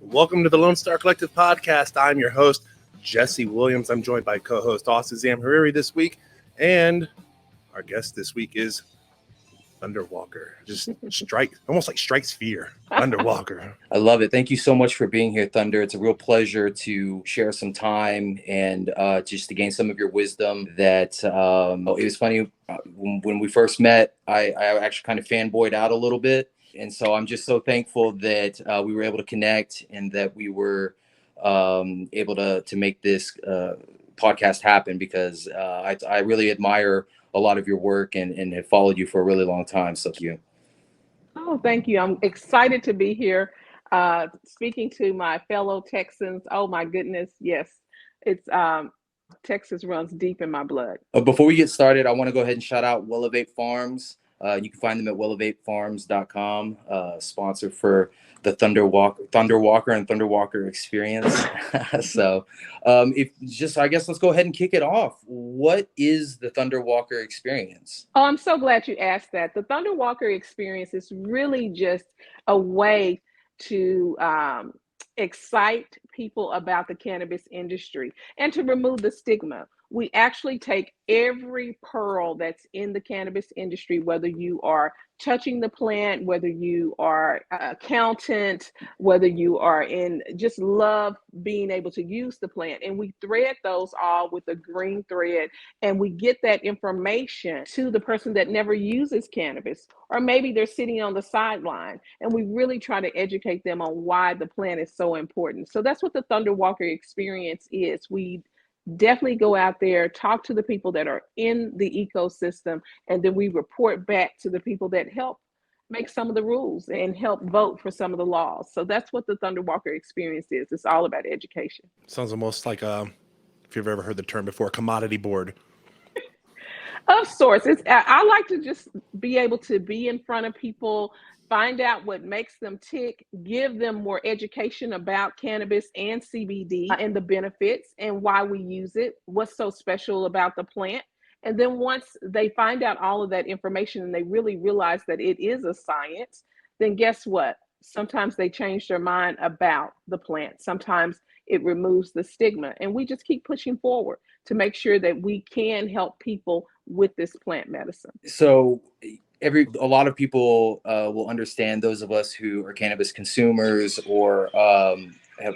Welcome to the Lonestar Collective Podcast. I'm your host, Jesse Williams. I'm joined by co-host Autism Hariri this week, and our guest this week is Thunderwalker. Just almost like strikes fear. Thunderwalker. I love it. Thank you so much for being here, Thunder. It's a real pleasure to share some time and just to gain some of your wisdom. That it was funny when we first met. I actually kind of fanboyed out a little bit. And so I'm just so thankful that we were able to connect and that we were able to make this podcast happen, because I really admire a lot of your work and have followed you for a really long time. So thank you. Oh, thank you. I'm excited to be here speaking to my fellow Texans. Oh, my goodness. Yes, it's Texas runs deep in my blood. Before we get started, I want to go ahead and shout out Willowvape Farms. You can find them at willowvapefarms.com, sponsor for the Thunderwalker and Thunderwalker experience. So I guess let's go ahead and kick it off. What is the Thunderwalker experience? Oh, I'm so glad you asked that. The Thunderwalker experience is really just a way to excite people about the cannabis industry and to remove the stigma. We actually take every pearl that's in the cannabis industry, whether you are touching the plant, whether you are an accountant, whether you are just love being able to use the plant. And we thread those all with a green thread, and we get that information to the person that never uses cannabis, or maybe they're sitting on the sideline, and we really try to educate them on why the plant is so important. So that's what the Thunderwalker experience is. We definitely go out there, talk to the people that are in the ecosystem, and then we report back to the people that help make some of the rules and help vote for some of the laws. So that's what the Thunderwalker experience is. It's all about education. Sounds almost like if you've ever heard the term before, commodity board. Of sorts. I like to just be able to be in front of people, find out what makes them tick, give them more education about cannabis and CBD and the benefits and why we use it, what's so special about the plant. And then once they find out all of that information and they really realize that it is a science, then guess what? Sometimes they change their mind about the plant. Sometimes it removes the stigma. And we just keep pushing forward to make sure that we can help people with this plant medicine. So a lot of people will understand, those of us who are cannabis consumers or have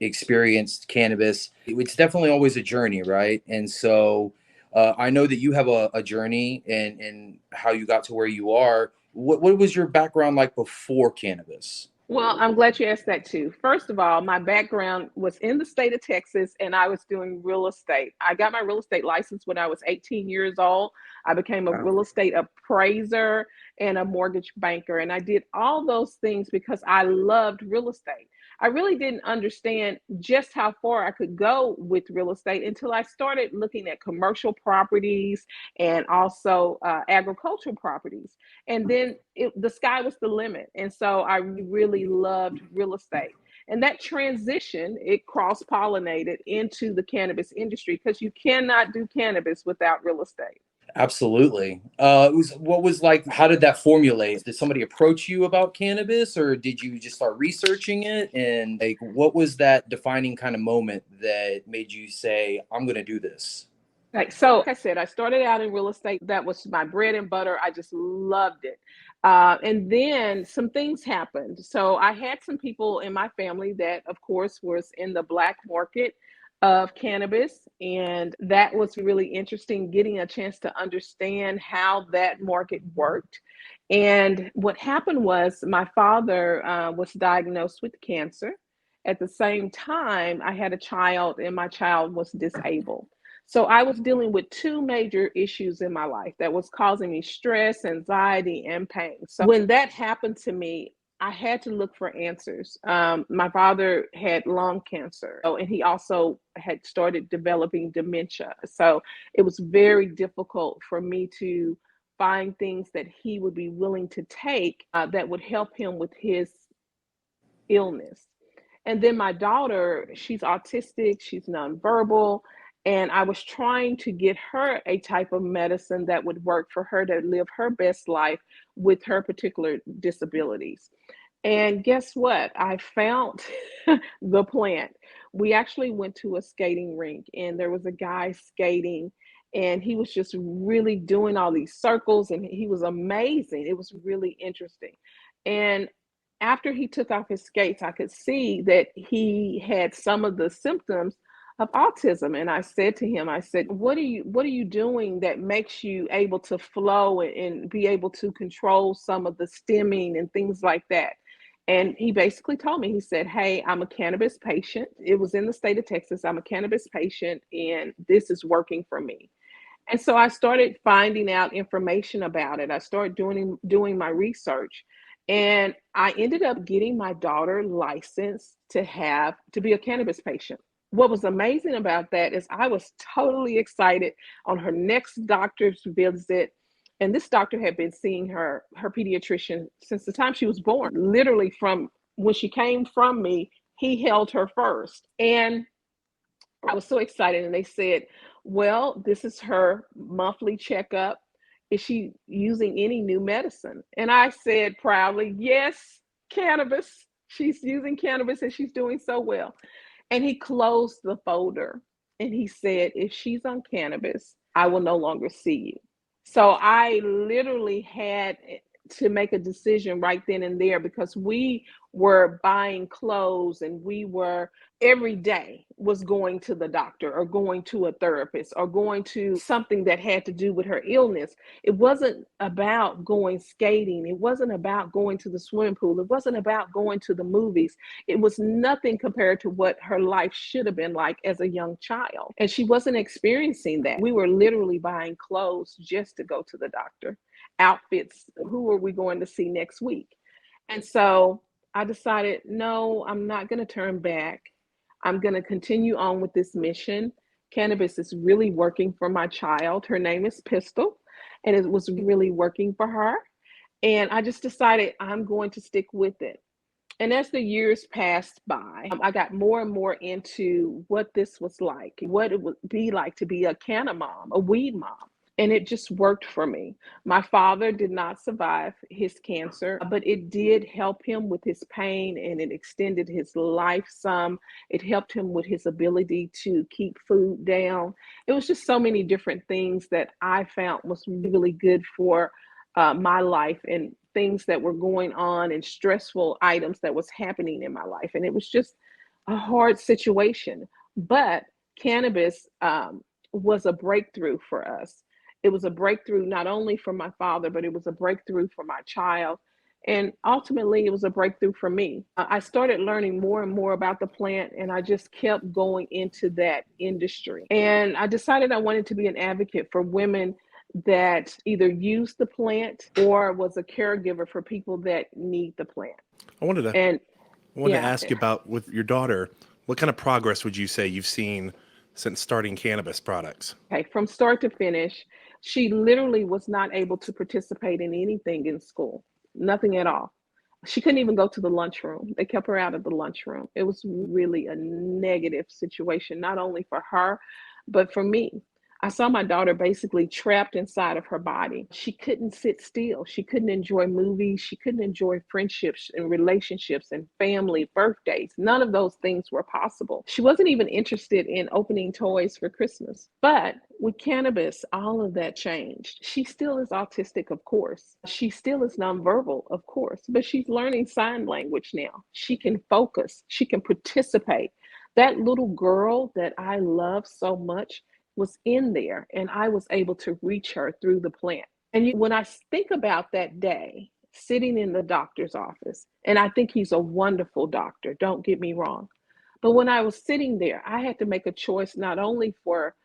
experienced cannabis. It's definitely always a journey, right? And so I know that you have a journey and how you got to where you are. What was your background like before cannabis? Well, I'm glad you asked that too. First of all, my background was in the state of Texas, and I was doing real estate. I got my real estate license when I was 18 years old. I became a real estate appraiser and a mortgage banker. And I did all those things because I loved real estate. I really didn't understand just how far I could go with real estate until I started looking at commercial properties and also agricultural properties. And then the sky was the limit. And so I really loved real estate. And that transition, it cross-pollinated into the cannabis industry, because you cannot do cannabis without real estate. Absolutely. How did that formulate? Did somebody approach you about cannabis, or did you just start researching it? And what was that defining kind of moment that made you say, I'm going to do this? Like I said, I started out in real estate. That was my bread and butter. I just loved it. And then some things happened. So I had some people in my family that, of course, was in the black market of cannabis. And that was really interesting, getting a chance to understand how that market worked. And what happened was my father was diagnosed with cancer. At the same time, I had a child, and my child was disabled. So I was dealing with two major issues in my life that was causing me stress, anxiety, and pain. So when that happened to me, I had to look for answers. My father had lung cancer, and he also had started developing dementia. So it was very difficult for me to find things that he would be willing to take that would help him with his illness. And then my daughter, she's autistic, she's nonverbal, and I was trying to get her a type of medicine that would work for her to live her best life with her particular disabilities. And guess what? I found the plant. We actually went to a skating rink, and there was a guy skating, and he was just really doing all these circles, and he was amazing. It was really interesting. And after he took off his skates, I could see that he had some of the symptoms of autism. And I said to him, I said, what are you doing that makes you able to flow and be able to control some of the stimming and things like that? And he basically told me, he said, hey, I'm a cannabis patient. It was in the state of Texas. I'm a cannabis patient, and this is working for me. And so I started finding out information about it. I started doing my research, and I ended up getting my daughter licensed to be a cannabis patient. What was amazing about that is I was totally excited on her next doctor's visit. And this doctor had been seeing her pediatrician since the time she was born. Literally from when she came from me, he held her first. And I was so excited. And they said, well, this is her monthly checkup. Is she using any new medicine? And I said proudly, yes, cannabis. She's using cannabis and she's doing so well. And he closed the folder and he said, if she's on cannabis, I will no longer see you. So I literally had to make a decision right then and there, because we were buying clothes and we were every day was going to the doctor or going to a therapist or going to something that had to do with her illness. It wasn't about going skating. It wasn't about going to the swimming pool. It wasn't about going to the movies. It was nothing compared to what her life should have been like as a young child. And she wasn't experiencing that. We were literally buying clothes just to go to the doctor, outfits. Who are we going to see next week? And so I decided, no, I'm not going to turn back. I'm going to continue on with this mission. Cannabis is really working for my child. Her name is Pistol, and it was really working for her. And I just decided I'm going to stick with it. And as the years passed by, I got more and more into what this was like, what it would be like to be a canna mom, a weed mom. And it just worked for me. My father did not survive his cancer, but it did help him with his pain, and it extended his life some. It helped him with his ability to keep food down. It was just so many different things that I found was really good for my life, and things that were going on and stressful items that was happening in my life. And it was just a hard situation. But cannabis was a breakthrough for us. It was a breakthrough not only for my father, but it was a breakthrough for my child. And ultimately, it was a breakthrough for me. I started learning more and more about the plant, and I just kept going into that industry. And I decided I wanted to be an advocate for women that either use the plant or was a caregiver for people that need the plant. I wanted to, And I wanted to yeah, ask you about, with your daughter, what kind of progress would you say you've seen since starting cannabis products? okay, from start to finish, she literally was not able to participate in anything in school, nothing at all. She couldn't even go to the lunchroom. They kept her out of the lunchroom. It was really a negative situation, not only for her, but for me. I saw my daughter basically trapped inside of her body. She couldn't sit still. She couldn't enjoy movies. She couldn't enjoy friendships and relationships and family, birthdays. None of those things were possible. She wasn't even interested in opening toys for Christmas. But with cannabis, all of that changed. She still is autistic, of course. She still is nonverbal, of course, but she's learning sign language now. She can focus. She can participate. That little girl that I love so much was in there, and I was able to reach her through the plant. And when I think about that day, sitting in the doctor's office, and I think he's a wonderful doctor, don't get me wrong. But when I was sitting there, I had to make a choice not only for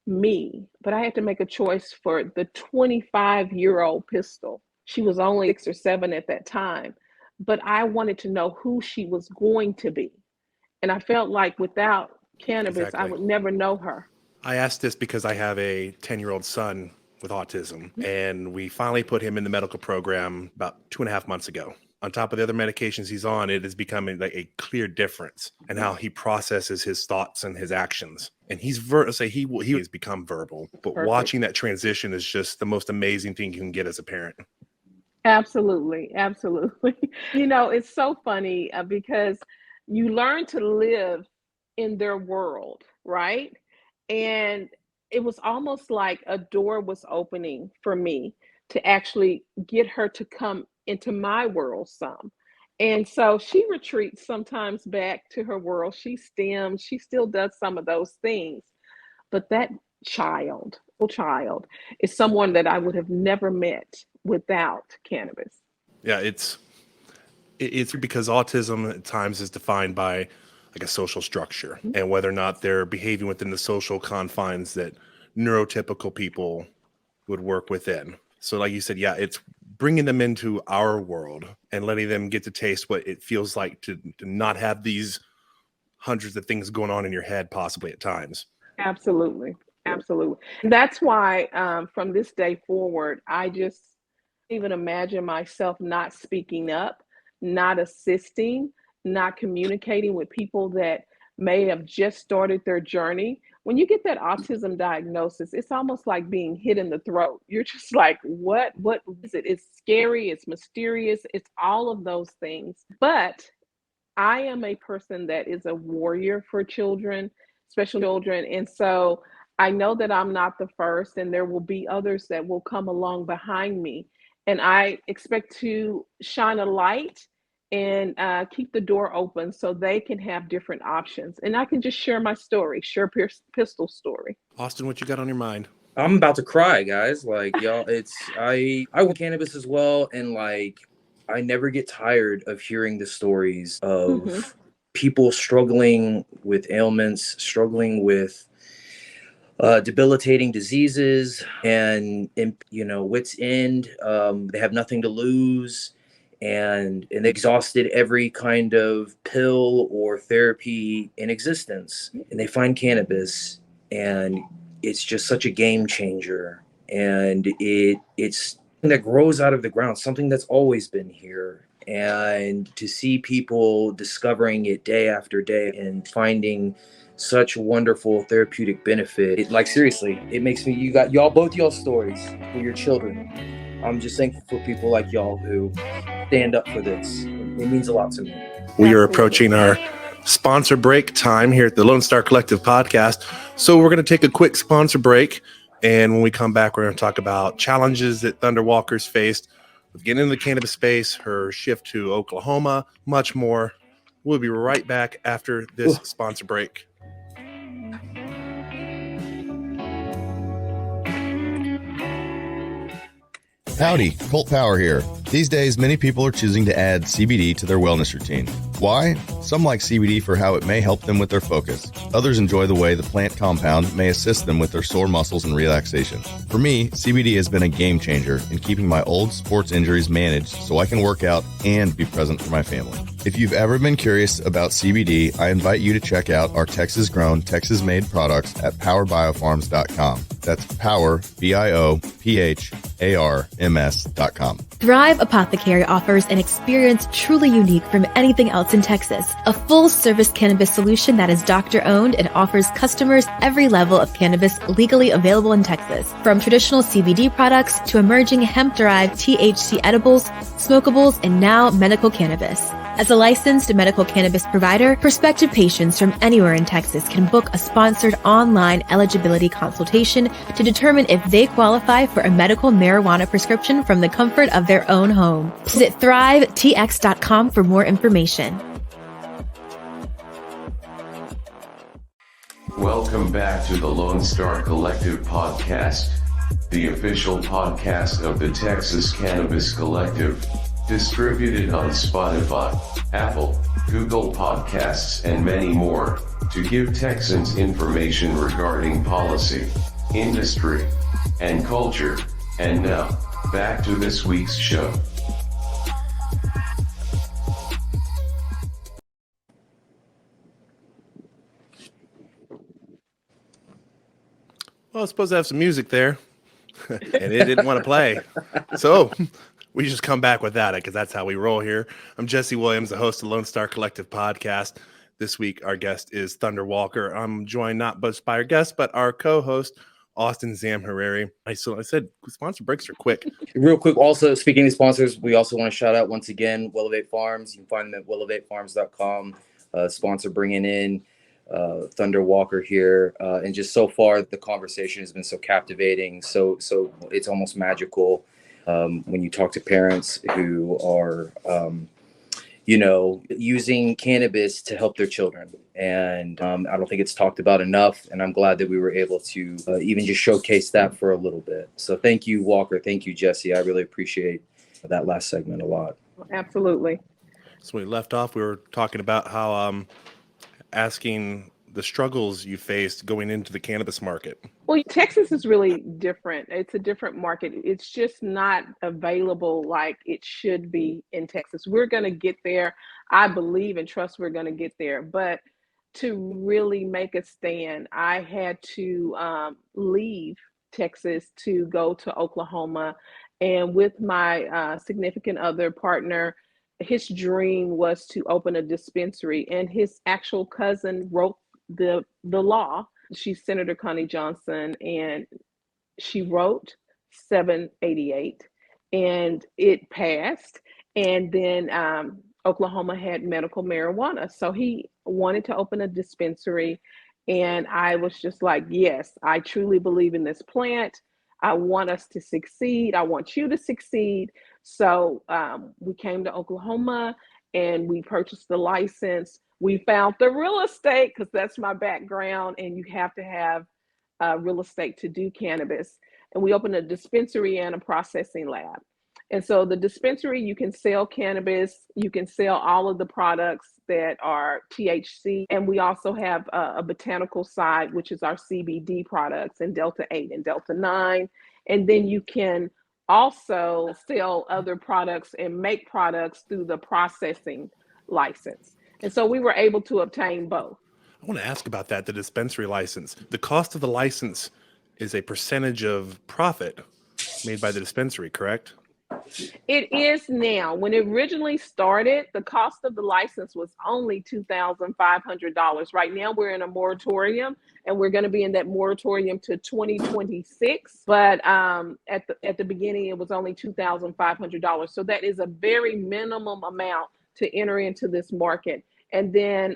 me, but I had to make a choice for the 25-year-old Pistol. She was only 6 or 7 at that time, but I wanted to know who she was going to be. And I felt like without cannabis, I Exactly. would never know her. I asked this because I have a 10-year-old son with autism, and we finally put him in the medical program about 2.5 months ago. on top of the other medications he's on, it is becoming like a clear difference in how he processes his thoughts and his actions. And he's he has become verbal, but Perfect. watching that transition is just the most amazing thing you can get as a parent. Absolutely, absolutely. It's so funny because you learn to live in their world, right? And it was almost like a door was opening for me to actually get her to come into my world some. And so she retreats sometimes back to her world. She stems, she still does some of those things. But that child is someone that I would have never met without cannabis. Yeah, it's because autism at times is defined by like a social structure, and whether or not they're behaving within the social confines that neurotypical people would work within. So like you said, yeah, it's bringing them into our world and letting them get to taste what it feels like to not have these hundreds of things going on in your head possibly at times. Absolutely. Absolutely. That's why from this day forward, I just even imagine myself not speaking up, not assisting, not communicating with people that may have just started their journey. When you get that autism diagnosis, it's almost like being hit in the throat. You're just like, what is it? It's scary, it's mysterious, it's all of those things. But I am a person that is a warrior for children, special children. And so I know that I'm not the first, and there will be others that will come along behind me. And I expect to shine a light and keep the door open so they can have different options. And I can just share my story, share Pistol's story. Austin, what you got on your mind? I'm about to cry, guys. Like, y'all, I want cannabis as well. And like, I never get tired of hearing the stories of people struggling with ailments, struggling with debilitating diseases, and wit's end. They have nothing to lose, and they exhausted every kind of pill or therapy in existence, and they find cannabis, and it's just such a game changer. And it's something that grows out of the ground, something that's always been here. And to see people discovering it day after day and finding such wonderful therapeutic benefit, seriously, it makes me, both y'all stories for your children. I'm just thankful for people like y'all who stand up for this. It means a lot to me. We are approaching our sponsor break time here at the Lonestar Collective podcast. So we're going to take a quick sponsor break. And when we come back, we're going to talk about challenges that Thunder Walker's faced with getting into the cannabis space, her shift to Oklahoma, much more. We'll be right back after this sponsor break. Howdy, Colt Power here. These days, many people are choosing to add CBD to their wellness routine. Why? Some like CBD for how it may help them with their focus. Others enjoy the way the plant compound may assist them with their sore muscles and relaxation. For me, CBD has been a game changer in keeping my old sports injuries managed so I can work out and be present for my family. If you've ever been curious about CBD, I invite you to check out our Texas-grown, Texas-made products at powerbiofarms.com. That's power, BIOPHARMS.com. Thrive Apothecary offers an experience truly unique from anything else in Texas. A full-service cannabis solution that is doctor-owned and offers customers every level of cannabis legally available in Texas. From traditional CBD products to emerging hemp-derived THC edibles, smokables, and now medical cannabis. As a licensed medical cannabis provider, prospective patients from anywhere in Texas can book a sponsored online eligibility consultation to determine if they qualify for a medical marijuana prescription from the comfort of their own home. Visit thrivetx.com for more information. Welcome back to the Lonestar Collective podcast, the official podcast of the Texas Cannabis Collective, distributed on Spotify, Apple, Google Podcasts, and many more, to give Texans information regarding policy, industry, and culture. And now, back to this week's show. Well, I was supposed to have some music there, and it didn't want to play. So we just come back with that because that's how we roll here. I'm Jesse Williams, the host of Lonestar Collective Podcast. This week, our guest is Thunder Walker. I'm joined not just by our guest, but our co-host, Austin Zamhariri. I said sponsor breaks are quick. Real quick, also, speaking of sponsors, we also want to shout out once again Willowate Farms. You can find them at willowatefarms.com. Sponsor bringing in Thunder Walker here. And just so far, the conversation has been so captivating. So it's almost magical when you talk to parents who are using cannabis to help their children. And I don't think it's talked about enough. And I'm glad that we were able to even just showcase that for a little bit. So thank you, Walker. Thank you, Jesse. I really appreciate that last segment a lot. Absolutely. So we left off, we were talking about how asking the struggles you faced going into the cannabis market. Well, Texas is really different. It's a different market. It's just not available like it should be in Texas. We're going to get there. I believe and trust we're going to get there. But to really make a stand, I had to leave Texas to go to Oklahoma. And with my significant other partner, his dream was to open a dispensary. And his actual cousin wrote the law. She's Senator Connie Johnson, and she wrote 788, and it passed. And then Oklahoma had medical marijuana, so he wanted to open a dispensary, and I was just like, yes, I truly believe in this plant. I want us to succeed. I want you to succeed. So we came to Oklahoma and we purchased the license. We found the real estate because that's my background, and you have to have real estate to do cannabis. And we opened a dispensary and a processing lab. And so the dispensary, you can sell cannabis, you can sell all of the products that are THC. And we also have a botanical side, which is our CBD products and Delta 8 and Delta 9. And then you can also sell other products and make products through the processing license. And so we were able to obtain both. I want to ask about that, the dispensary license. The cost of the license is a percentage of profit made by the dispensary, correct? It is now. When it originally started, the cost of the license was only $2,500. Right now, we're in a moratorium, and we're going to be in that moratorium to 2026. But at the beginning, it was only $2,500. So that is a very minimum amount to enter into this market. And then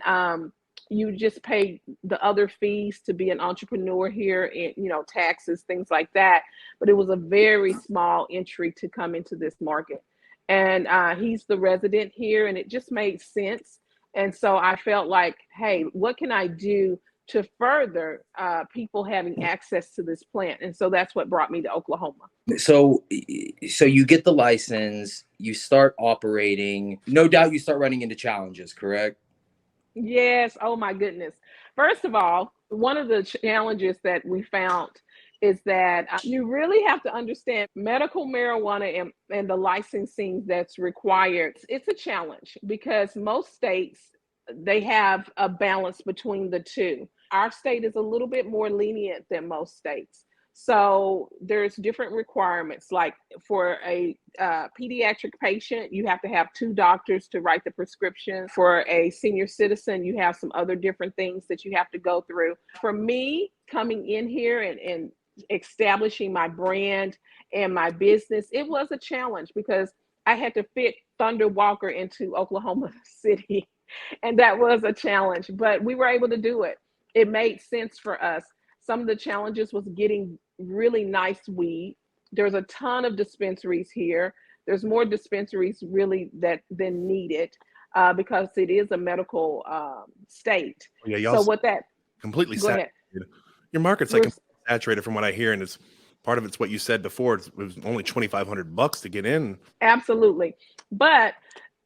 you just pay the other fees to be an entrepreneur here, and taxes, things like that. But it was a very small entry to come into this market. And he's the resident here, and it just made sense. And so I felt like, hey, what can I do to further people having access to this plant? And so that's what brought me to Oklahoma. So you get the license, you start operating. No doubt you start running into challenges, correct? Yes. Oh, my goodness. First of all, one of the challenges that we found is that you really have to understand medical marijuana and the licensing that's required. It's a challenge because most states, they have a balance between the two. Our state is a little bit more lenient than most states. So there's different requirements. Like for a pediatric patient, you have to have 2 doctors to write the prescription. For a senior citizen, you have some other different things that you have to go through. For me, coming in here and establishing my brand and my business, it was a challenge because I had to fit Thunder Walker into Oklahoma City. And that was a challenge, but we were able to do it. It made sense for us. Some of the challenges was getting really nice weed. There's a ton of dispensaries here. There's more dispensaries really than needed because it is a medical state. Yeah, so what that completely go saturated. ahead. Your market's like saturated from what I hear, and it's part of it's what you said before. It was only $2,500 to get in. Absolutely, but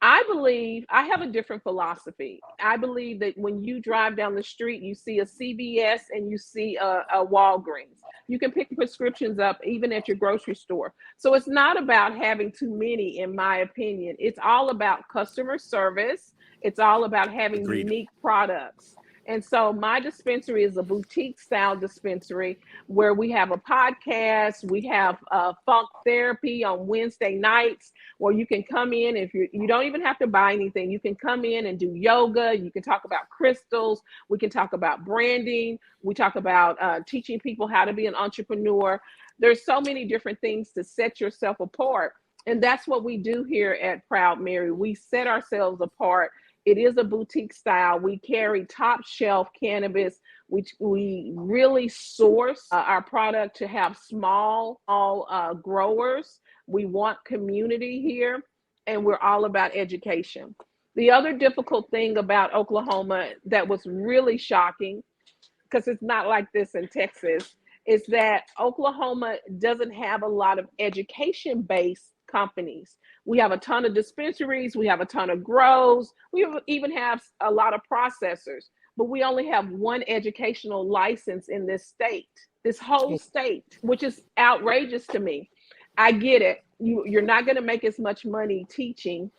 I believe I have a different philosophy. I believe that when you drive down the street, you see a CVS and you see a Walgreens. You can pick prescriptions up even at your grocery store. So it's not about having too many, in my opinion. It's all about customer service. It's all about having Agreed. unique products. And so my dispensary is a boutique style dispensary where we have a podcast, we have funk therapy on Wednesday nights where you can come in. If you don't even have to buy anything, you can come in and do yoga. You can talk about crystals. We can talk about branding. We talk about teaching people how to be an entrepreneur. There's so many different things to set yourself apart. And that's what we do here at Proud Mary. We set ourselves apart. It is a boutique style. We carry top shelf cannabis. We really source our product to have small growers. We want community here, and we're all about education. The other difficult thing about Oklahoma that was really shocking, because it's not like this in Texas, is that Oklahoma doesn't have a lot of education-based companies. We have a ton of dispensaries, we have a ton of grows, we even have a lot of processors, but we only have one educational license in this state, this whole state, which is outrageous to me. I get it. You're not going to make as much money teaching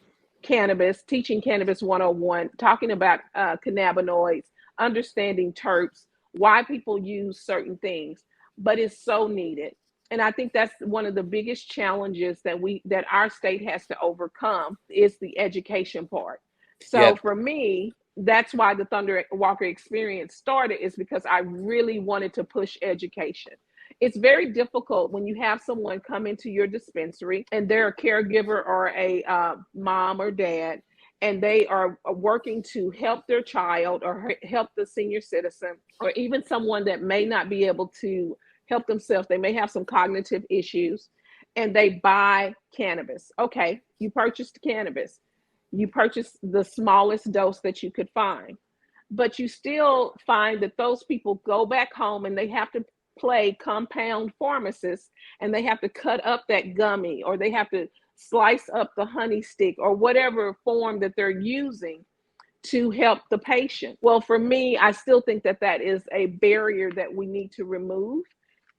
Cannabis 101, talking about cannabinoids, understanding terps, why people use certain things, but it's so needed. And I think that's one of the biggest challenges that our state has to overcome is the education part. So for me, that's why the Thunder Walker experience started, is because I really wanted to push education. It's very difficult when you have someone come into your dispensary and they're a caregiver or a mom or dad, and they are working to help their child or help the senior citizen, or even someone that may not be able to help themselves. They may have some cognitive issues, and they buy cannabis. Okay, you purchased cannabis. You purchased the smallest dose that you could find, but you still find that those people go back home and they have to play compound pharmacists, and they have to cut up that gummy, or they have to slice up the honey stick, or whatever form that they're using to help the patient. Well, for me, I still think that that is a barrier that we need to remove,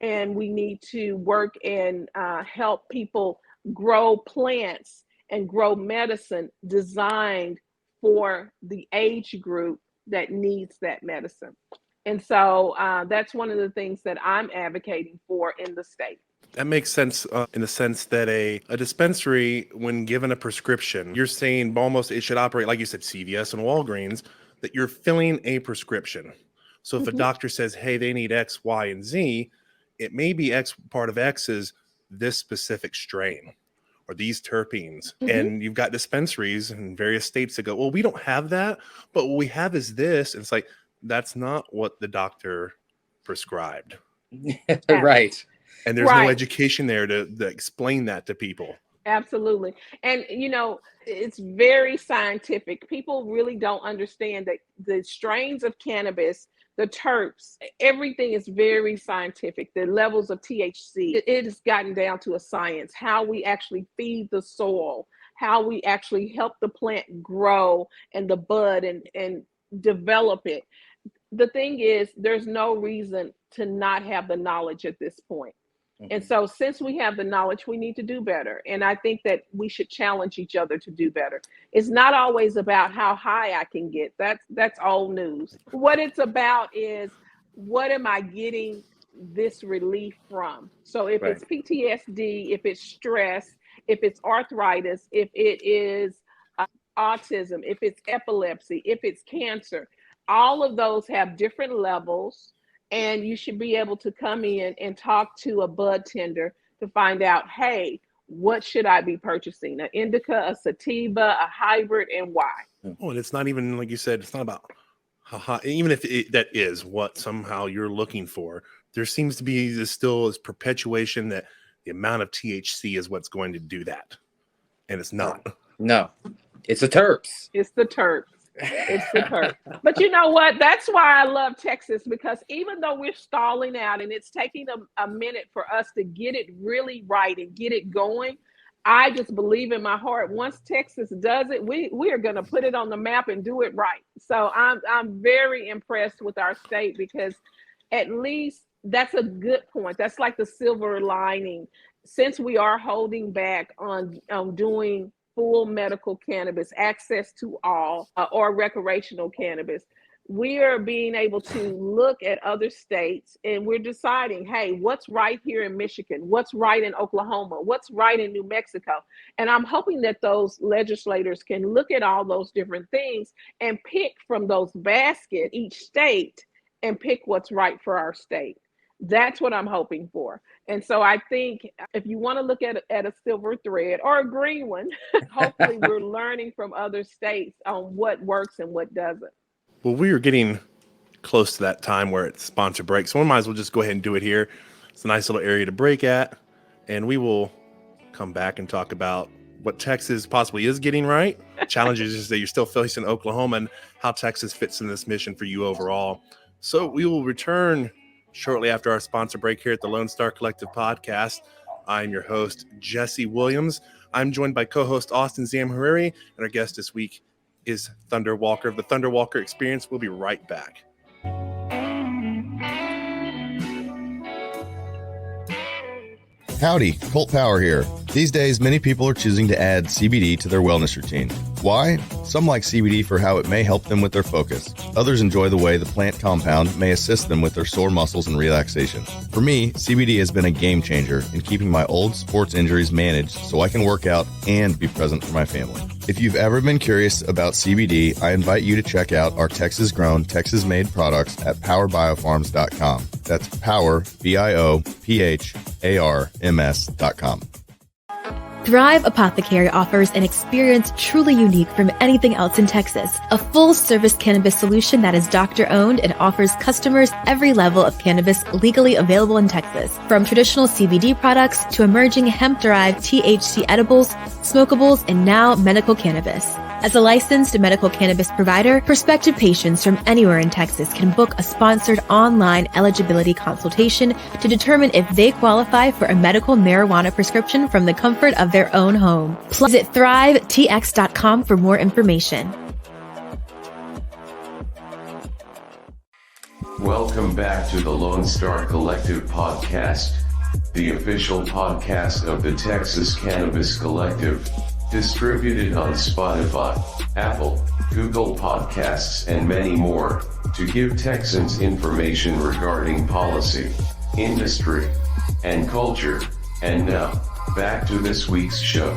and we need to work and help people grow plants and grow medicine designed for the age group that needs that medicine. And so that's one of the things that I'm advocating for in the state. That makes sense in the sense that a dispensary, when given a prescription, you're saying almost it should operate like you said, CVS and Walgreens, that you're filling a prescription. So if a doctor says, hey, they need X, Y, and Z, it may be X, part of X is this specific strain or these terpenes. And you've got dispensaries in various states that go, well, we don't have that, but what we have is this. And it's like, that's not what the doctor prescribed. Right. And there's no education there to explain that to people. Absolutely. And, you know, it's very scientific. People really don't understand that the strains of cannabis, the terps, everything is very scientific. The levels of THC, it has gotten down to a science, how we actually feed the soil, how we actually help the plant grow and the bud and develop it. The thing is, there's no reason to not have the knowledge at this point. And so since we have the knowledge, we need to do better. And I think that we should challenge each other to do better. It's not always about how high I can get. That's old news. What it's about is, what am I getting this relief from? So if it's PTSD, if it's stress, if it's arthritis, if it is autism, if it's epilepsy, if it's cancer, all of those have different levels. And you should be able to come in and talk to a bud tender to find out, hey, what should I be purchasing? An indica, a sativa, a hybrid, and why? Oh, and it's not even, like you said, it's not about how high, even if that is what somehow you're looking for. There seems to be this perpetuation that the amount of THC is what's going to do that. And it's not. No, it's the terps. It's the terps. It's the terp. But you know what? That's why I love Texas, because even though we're stalling out and it's taking a minute for us to get it really right and get it going, I just believe in my heart, once Texas does it, we are going to put it on the map and do it right. So I'm very impressed with our state, because at least that's a good point. That's like the silver lining. Since we are holding back on doing full medical cannabis, access to all, or recreational cannabis, we are being able to look at other states and we're deciding, hey, what's right here in Michigan? What's right in Oklahoma? What's right in New Mexico? And I'm hoping that those legislators can look at all those different things and pick from those basket, each state, and pick what's right for our state. That's what I'm hoping for. And so I think if you want to look at a silver thread or a green one, hopefully we're learning from other states on what works and what doesn't. Well, we are getting close to that time where it's sponsor break, so we might as well just go ahead and do it here. It's a nice little area to break at, and we will come back and talk about what Texas possibly is getting right, challenges that you're still facing in Oklahoma, and how Texas fits in this mission for you overall. So we will return shortly after our sponsor break here at the Lonestar Collective Podcast. I'm your host, Jesse Williams. I'm joined by co-host Austin Zamhariri, and our guest this week is Thunder Walker of the Thunder Walker Experience. We'll be right back. Howdy, Colt Power here. These days, many people are choosing to add CBD to their wellness routine. Why? Some like CBD for how it may help them with their focus. Others enjoy the way the plant compound may assist them with their sore muscles and relaxation. For me, CBD has been a game changer in keeping my old sports injuries managed so I can work out and be present for my family. If you've ever been curious about CBD, I invite you to check out our Texas-grown, Texas-made products at powerbiofarms.com. That's power, BIOPHARMS.com. Thrive Apothecary offers an experience truly unique from anything else in Texas. A full-service cannabis solution that is doctor-owned and offers customers every level of cannabis legally available in Texas. From traditional CBD products to emerging hemp-derived THC edibles, smokables, and now medical cannabis. As a licensed medical cannabis provider, prospective patients from anywhere in Texas can book a sponsored online eligibility consultation to determine if they qualify for a medical marijuana prescription from the comfort of their own home. Plus, visit thrivetx.com for more information. Welcome back to the Lonestar Collective Podcast, the official podcast of the Texas Cannabis Collective. Distributed on Spotify, Apple, Google Podcasts, and many more, to give Texans information regarding policy, industry, and culture. And now, back to this week's show.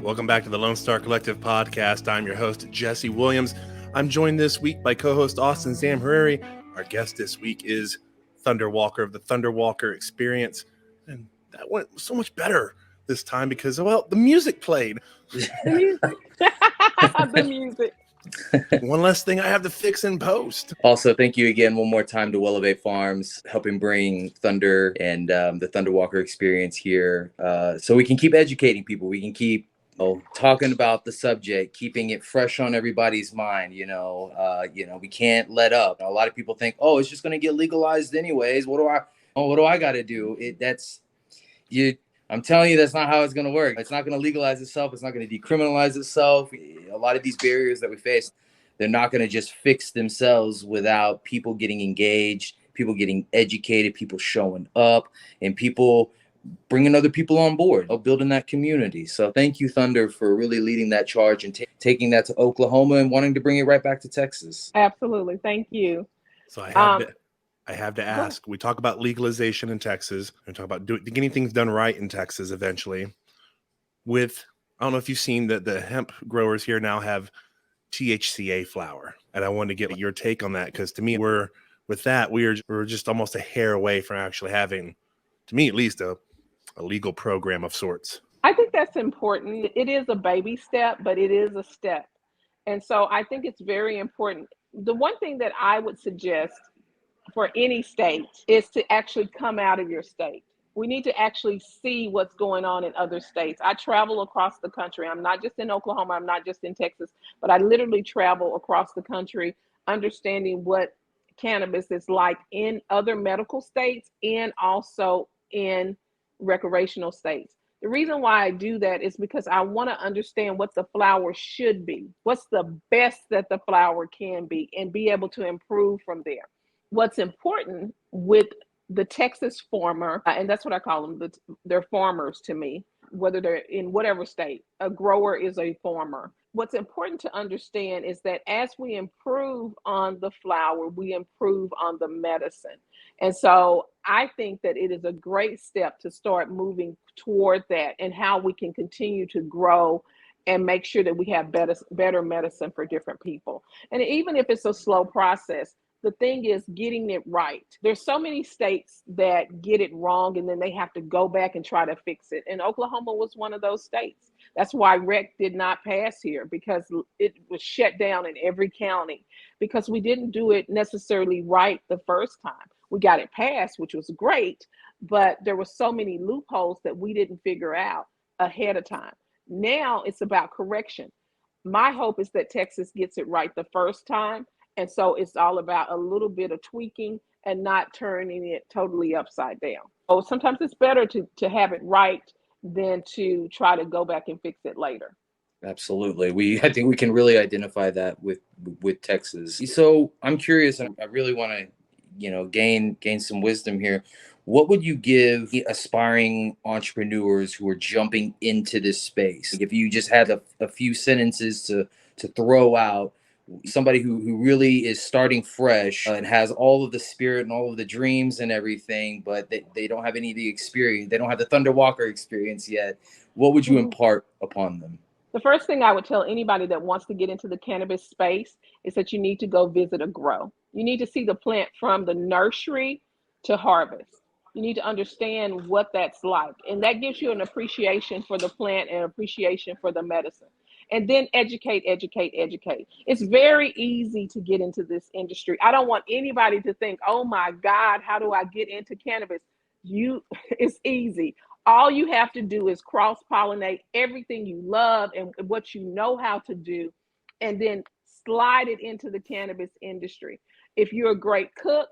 Welcome back to the Lonestar Collective Podcast. I'm your host, Jesse Williams. I'm joined this week by co-host Austin Zamhariri. Our guest this week is Thunder Walker of the Thunder Walker Experience. And that went so much better this time because, well, the music played. The music. One less thing I have to fix in post. Also, thank you again one more time to Elevate Farms, helping bring Thunder and the Thunder Walker Experience here, so we can keep educating people. We can keep talking about the subject, keeping it fresh on everybody's mind. We can't let up. A lot of people think, oh, it's just going to get legalized anyways. What do I got to do? I'm telling you, that's not how it's going to work. It's not going to legalize itself. It's not going to decriminalize itself. A lot of these barriers that we face, they're not going to just fix themselves without people getting engaged, people getting educated, people showing up, and people bringing other people on board, building that community. So thank you, Thunder, for really leading that charge and taking that to Oklahoma and wanting to bring it right back to Texas. Absolutely. Thank you. So I have to ask, we talk about legalization in Texas and talk about getting things done right in Texas eventually. I don't know if you've seen that the hemp growers here now have THCA flower. And I wanted to get your take on that, because to me, we're just almost a hair away from actually having, to me at least, a legal program of sorts. I think that's important. It is a baby step, but it is a step. And so I think it's very important. The one thing that I would suggest for any state is to actually come out of your state. We need to actually see what's going on in other states. I travel across the country. I'm not just in Oklahoma. I'm not just in Texas, but I literally travel across the country, understanding what cannabis is like in other medical states and also in recreational states. The reason why I do that is because I want to understand what the flower should be. What's the best that the flower can be, and be able to improve from there. What's important with the Texas farmer, and that's what I call them, they're farmers to me. whether they're in whatever state. A grower is a farmer. What's important to understand is that as we improve on the flower, we improve on the medicine. And so I think that it is a great step to start moving toward that, and how we can continue to grow and make sure that we have better medicine for different people. And even if it's a slow process, the thing is getting it right. There's so many states that get it wrong and then they have to go back and try to fix it. And Oklahoma was one of those states. That's why rec did not pass here, because it was shut down in every county because we didn't do it necessarily right the first time. We got it passed, which was great, but there were so many loopholes that we didn't figure out ahead of time. Now it's about correction. My hope is that Texas gets it right the first time. And so it's all about a little bit of tweaking and not turning it totally upside down. So sometimes it's better to have it right than to try to go back and fix it later. Absolutely. I think we can really identify that with Texas. So I'm curious, I really want to, gain some wisdom here. What would you give aspiring entrepreneurs who are jumping into this space? If you just had a few sentences to throw out, somebody who really is starting fresh and has all of the spirit and all of the dreams and everything, but they don't have any of the experience. They don't have the Thunder Walker experience yet. What would you impart upon them? The first thing I would tell anybody that wants to get into the cannabis space is that you need to go visit a grow. You need to see the plant from the nursery to harvest. You need to understand what that's like. And that gives you an appreciation for the plant and appreciation for the medicine. And then educate. It's very easy to get into this industry. I don't want anybody to think, oh my God, how do I get into cannabis? It's easy. All you have to do is cross-pollinate everything you love and what you know how to do, and then slide it into the cannabis industry. If you're a great cook,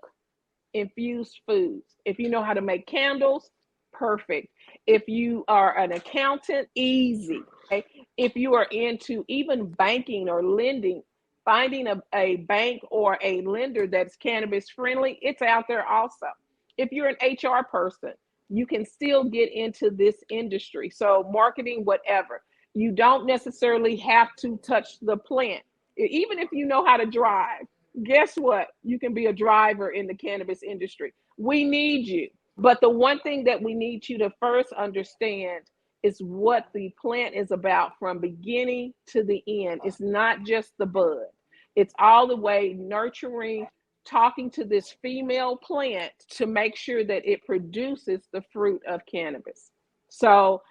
infused foods. If you know how to make candles, perfect. If you are an accountant, easy. Okay? If you are into even banking or lending, finding a bank or a lender that's cannabis friendly, it's out there also. If you're an HR person, you can still get into this industry. So marketing, whatever. You don't necessarily have to touch the plant. Even if you know how to drive, guess what? You can be a driver in the cannabis industry. We need you. But the one thing that we need you to first understand is what the plant is about from beginning to the end. It's not just the bud. It's all the way nurturing, talking to this female plant to make sure that it produces the fruit of cannabis. So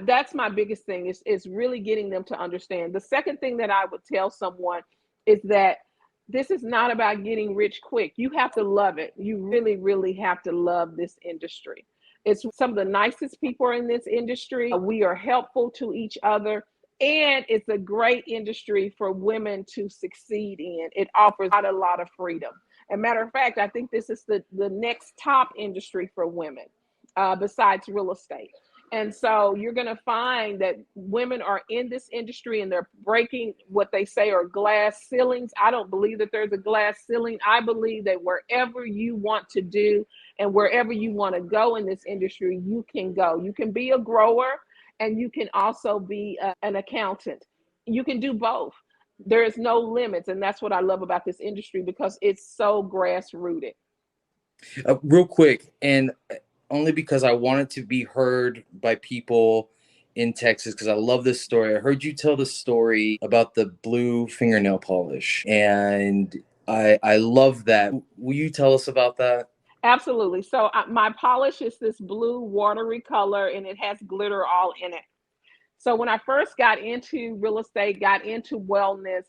that's my biggest thing is really getting them to understand. The second thing that I would tell someone is that this is not about getting rich quick. You have to love it. You really, really have to love this industry. It's some of the nicest people in this industry. We are helpful to each other. And it's a great industry for women to succeed in. It offers a lot of freedom. As a matter of fact, I think this is the next top industry for women besides real estate. And so you're going to find that women are in this industry and they're breaking what they say are glass ceilings. I don't believe that there's a glass ceiling. I believe that wherever you want to do and wherever you want to go in this industry, you can go. You can be a grower and you can also be an accountant. You can do both. There is no limits. And that's what I love about this industry because it's so grassrooted. Real quick, and only because I wanted to be heard by people in Texas, because I love this story. I heard you tell the story about the blue fingernail polish, and I love that. Will you tell us about that? Absolutely. So my polish is this blue watery color, and it has glitter all in it. So when I first got into real estate, got into wellness,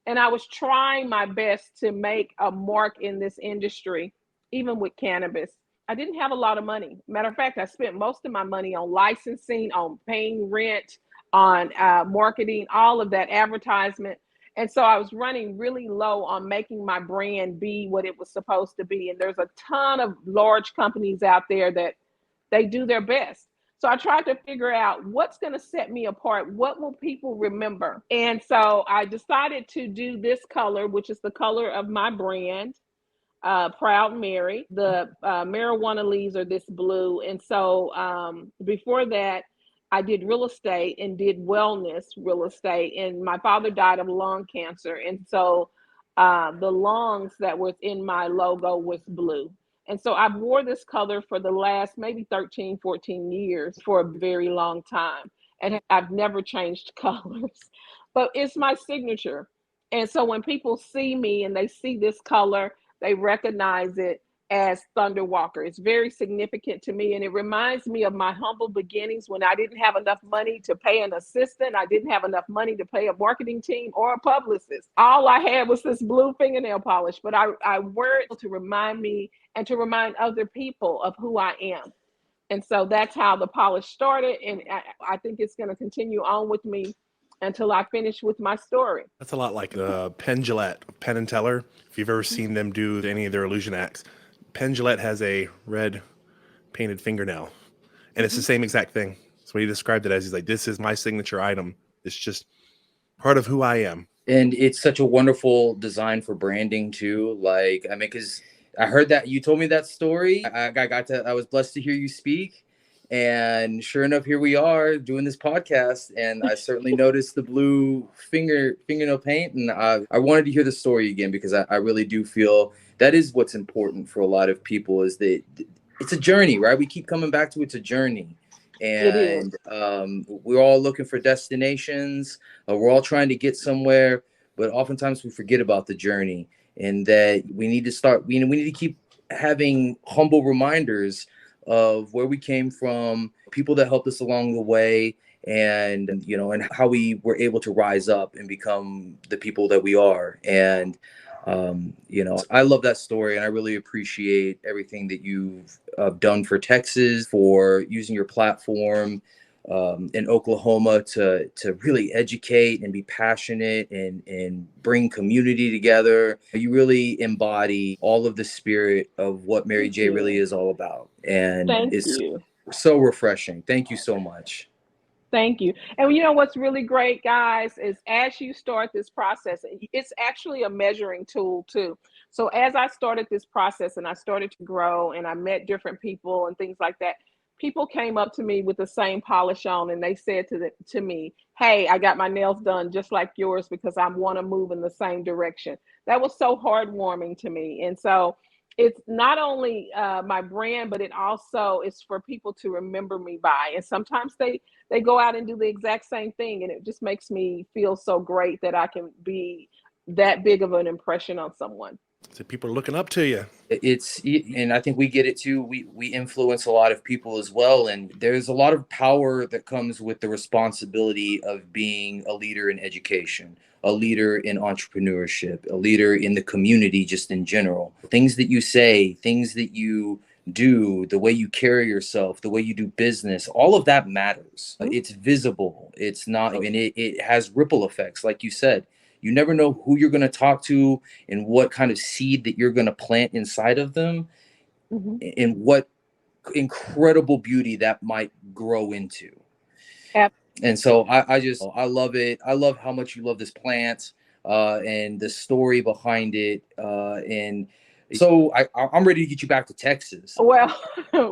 and I was trying my best to make a mark in this industry, even with cannabis, I didn't have a lot of money. Matter of fact, I spent most of my money on licensing, on paying rent, on marketing, all of that advertisement. And so I was running really low on making my brand be what it was supposed to be. And there's a ton of large companies out there that they do their best. So I tried to figure out what's going to set me apart. What will people remember? And so I decided to do this color, which is the color of my brand. Proud Mary. The marijuana leaves are this blue. And so before that, I did real estate and did wellness real estate. And my father died of lung cancer. And so the lungs that was in my logo was blue. And so I wore this color for the last maybe 13, 14 years, for a very long time. And I've never changed colors, but it's my signature. And so when people see me and they see this color, they recognize it as Thunder Walker. It's very significant to me, and it reminds me of my humble beginnings when I didn't have enough money to pay an assistant. I didn't have enough money to pay a marketing team or a publicist. All I had was this blue fingernail polish, but I wear it to remind me and to remind other people of who I am. And so that's how the polish started, and I think it's going to continue on with me until I finish with my story. That's a lot like Penn Jillette, Penn and Teller. If you've ever seen them do any of their illusion acts, Penn Jillette has a red painted fingernail, and it's the same exact thing. That's what he described it as. He's like, this is my signature item. It's just part of who I am. And it's such a wonderful design for branding too. Like, I mean, because I heard that you told me that story. I was blessed to hear you speak. And sure enough, here we are doing this podcast. And I certainly noticed the blue fingernail paint. And I wanted to hear the story again, because I really do feel that is what's important for a lot of people, is that it's a journey, right? We keep coming back to it's a journey. And we're all looking for destinations. We're all trying to get somewhere, but oftentimes we forget about the journey, and that we need to start. We need to keep having humble reminders of where we came from, people that helped us along the way, and and how we were able to rise up and become the people that we are. And I love that story, and I really appreciate everything that you've done for Texas, for using your platform in Oklahoma to really educate and be passionate and bring community together. You really embody all of the spirit of what Mary J really is all about. And it's so refreshing. Thank you so much. Thank you. And what's really great, guys, is as you start this process, it's actually a measuring tool too. So as I started this process and I started to grow and I met different people and things like that, people came up to me with the same polish on, and they said to me, hey, I got my nails done just like yours because I want to move in the same direction. That was so heartwarming to me. And so it's not only my brand, but it also is for people to remember me by. And sometimes they go out and do the exact same thing. And it just makes me feel so great that I can be that big of an impression on someone. So people are looking up to you. And I think we get it too. We influence a lot of people as well. And there's a lot of power that comes with the responsibility of being a leader in education, a leader in entrepreneurship, a leader in the community, just in general. Things that you say, things that you do, the way you carry yourself, the way you do business, all of that matters. It's visible. It's not, and it has ripple effects. Like you said, you never know who you're going to talk to and what kind of seed that you're going to plant inside of them, and what incredible beauty that might grow into. And so I love it. I love how much you love this plant and the story behind it. And so I'm ready to get you back to Texas. Well,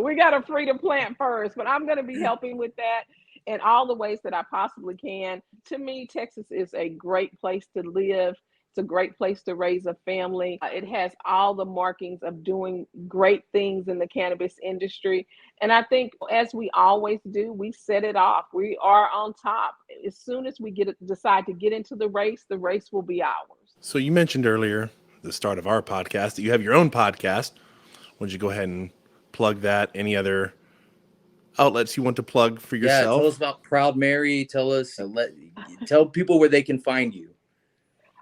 we got to free the plant first, but I'm going to be helping with that in all the ways that I possibly can. To me, Texas is a great place to live. It's a great place to raise a family. It has all the markings of doing great things in the cannabis industry. And I think, as we always do, we set it off. We are on top. As soon as we decide to get into the race will be ours. So you mentioned earlier, the start of our podcast, that you have your own podcast. Would you go ahead and plug that? Any other outlets you want to plug for yourself? Yeah, tell us about Proud Mary. Tell people where they can find you.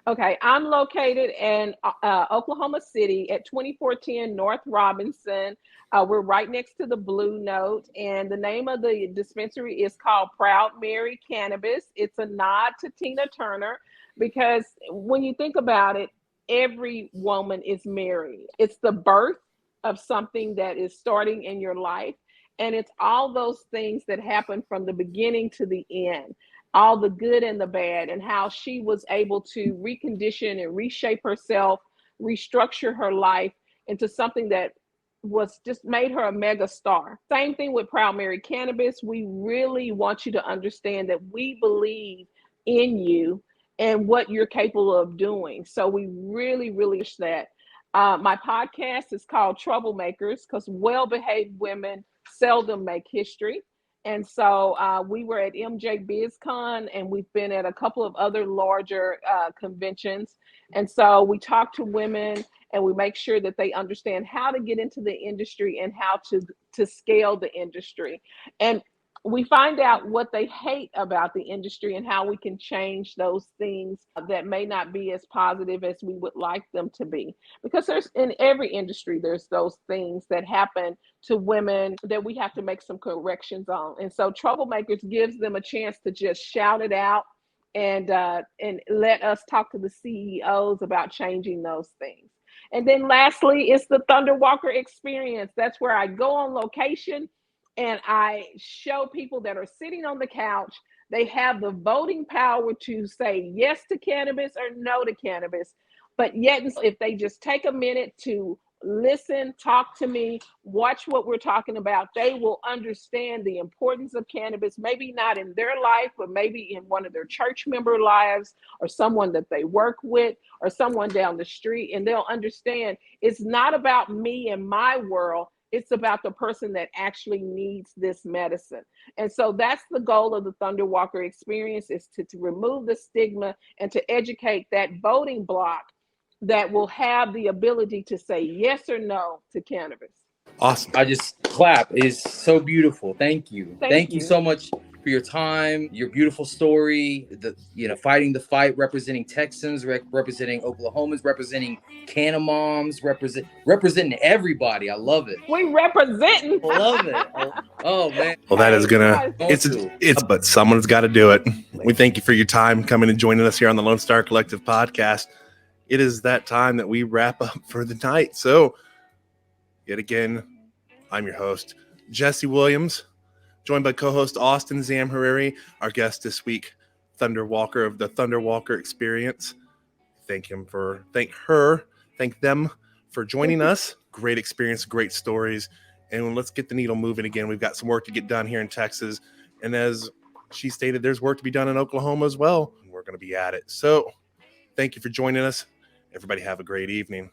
Okay, I'm located in Oklahoma City at 2410 North Robinson. We're right next to the Blue Note, and the name of the dispensary is called Proud Mary Cannabis. It's a nod to Tina Turner, because when you think about it, every woman is Mary. It's the birth of something that is starting in your life. And it's all those things that happen from the beginning to the end, all the good and the bad, and how she was able to recondition and reshape herself, restructure her life into something that was just made her a mega star. Same thing with Proud Mary Cannabis. We really want you to understand that we believe in you and what you're capable of doing. So we really, really wish that. My podcast is called Troublemakers because well-behaved women seldom make history. And so we were at MJ BizCon, and we've been at a couple of other larger conventions. And so we talk to women, and we make sure that they understand how to get into the industry and how to scale the industry. And we find out what they hate about the industry and how we can change those things that may not be as positive as we would like them to be. Because there's, in every industry, there's those things that happen to women that we have to make some corrections on. And so Troublemakers gives them a chance to just shout it out and let us talk to the CEOs about changing those things. And then lastly, it's the Thunder Walker experience. That's where I go on location and I show people that are sitting on the couch, they have the voting power to say yes to cannabis or no to cannabis. But yet, if they just take a minute to listen, talk to me, watch what we're talking about, they will understand the importance of cannabis, maybe not in their life, but maybe in one of their church member lives or someone that they work with or someone down the street. And they'll understand it's not about me and my world. It's about the person that actually needs this medicine. And so that's the goal of the Thunder Walker experience, is to remove the stigma and to educate that voting bloc that will have the ability to say yes or no to cannabis. Awesome. I just clap. It's so beautiful. Thank you. Thank you you so much for your time, your beautiful story, fighting the fight, representing Texans, representing Oklahomans, representing Canna Moms, representing everybody. I love it. We representing. I love it. Oh man. Well, that is but someone's got to do it. We thank you for your time coming and joining us here on the Lonestar Collective podcast. It is that time that we wrap up for the night. So yet again, I'm your host, Jesse Williams, joined by co-host Austin Zamhariri, our guest this week, Thunder Walker of the Thunder Walker Experience. Thank them for joining us. Great experience, great stories. And let's get the needle moving again. We've got some work to get done here in Texas. And as she stated, there's work to be done in Oklahoma as well. We're going to be at it. So thank you for joining us. Everybody have a great evening.